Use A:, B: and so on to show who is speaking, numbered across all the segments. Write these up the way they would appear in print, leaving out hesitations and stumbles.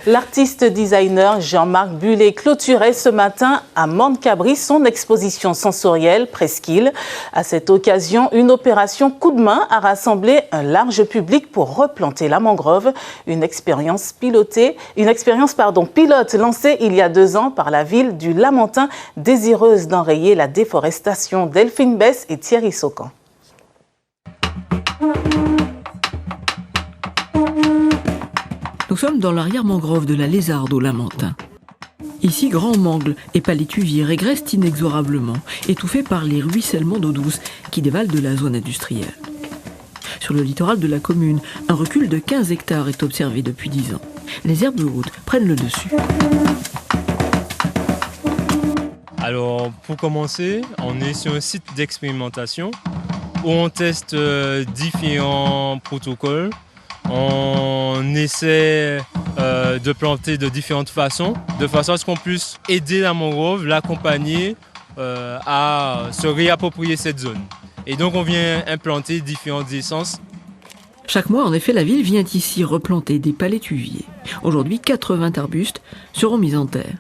A: L'artiste designer Jean-Marc Bullet clôturait ce matin à Mont-Cabri son exposition sensorielle Presqu'île. À cette occasion, une opération coup de main a rassemblé un large public pour replanter la mangrove. Une expérience pilote lancée il y a 2 ans par la ville du Lamentin, désireuse d'enrayer la déforestation. Delphine Bess et Thierry Saucan.
B: Nous sommes dans l'arrière-mangrove de la Lézarde au Lamentin. Ici, grands mangles et palétuviers régressent inexorablement, étouffés par les ruissellements d'eau douce qui dévalent de la zone industrielle. Sur le littoral de la commune, un recul de 15 hectares est observé depuis 10 ans. Les herbes hautes prennent le dessus.
C: Alors, pour commencer, on est sur un site d'expérimentation où on teste différents protocoles. On essaie de planter de différentes façons, de façon à ce qu'on puisse aider la mangrove, l'accompagner à se réapproprier cette zone. Et donc on vient implanter différentes essences.
B: Chaque mois, en effet, la ville vient ici replanter des palétuviers. Aujourd'hui, 80 arbustes seront mis en terre.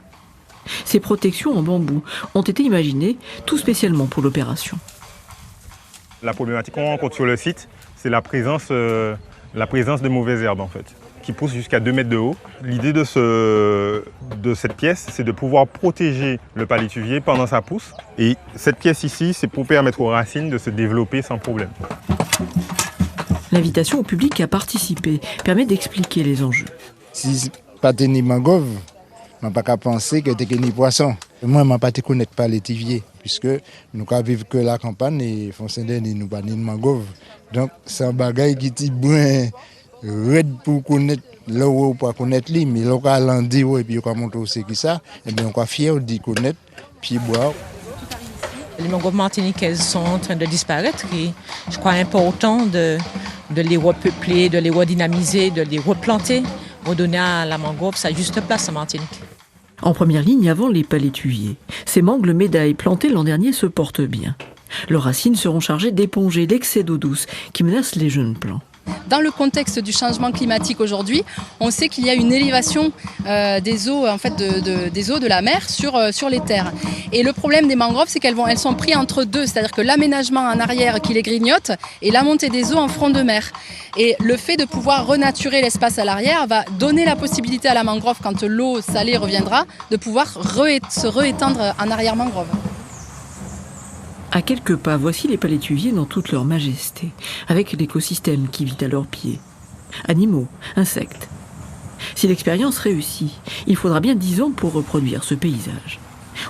B: Ces protections en bambou ont été imaginées tout spécialement pour l'opération.
D: La problématique qu'on rencontre sur le site, c'est la présence de mauvaises herbes en fait, qui poussent jusqu'à 2 mètres de haut. L'idée de cette pièce, c'est de pouvoir protéger le palétuvier pendant sa pousse. Et cette pièce ici, c'est pour permettre aux racines de se développer sans problème.
B: L'invitation au public à participer permet d'expliquer les enjeux.
E: Si pas de mangrove, je ne peux pas penser que c'est des poissons. Moi, je ne peux pas connaître pas les tiviers, puisque nous ne vivons que la campagne et fonctionner nous pas de mangrove. Donc, c'est un bagage qui est bien raide pour connaître là où on peut connaître lui, mais là où on dit et puis on va montrer aussi qui ça, et bien on va fier d'y connaître, puis boire.
F: Les mangroves martiniquaises sont en train de disparaître et je crois important de les repeupler, de les redynamiser, de les replanter, redonner à la mangrove sa juste place en Martinique.
B: En première ligne avant les palétuviers, ces mangles médailles plantés l'an dernier se portent bien. Leurs racines seront chargées d'éponger l'excès d'eau douce qui menace les jeunes plants.
G: Dans le contexte du changement climatique aujourd'hui, on sait qu'il y a une élévation des eaux, des eaux de la mer sur les terres. Et le problème des mangroves, c'est qu'elles sont prises entre deux, c'est-à-dire que l'aménagement en arrière qui les grignote et la montée des eaux en front de mer. Et le fait de pouvoir renaturer l'espace à l'arrière va donner la possibilité à la mangrove, quand l'eau salée reviendra, de pouvoir se réétendre en arrière mangrove.
B: À quelques pas, voici les palétuviers dans toute leur majesté, avec l'écosystème qui vit à leurs pieds. Animaux, insectes. Si l'expérience réussit, il faudra bien 10 ans pour reproduire ce paysage.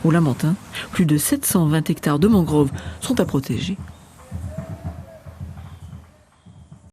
B: Au Lamentin, plus de 720 hectares de mangroves sont à protéger.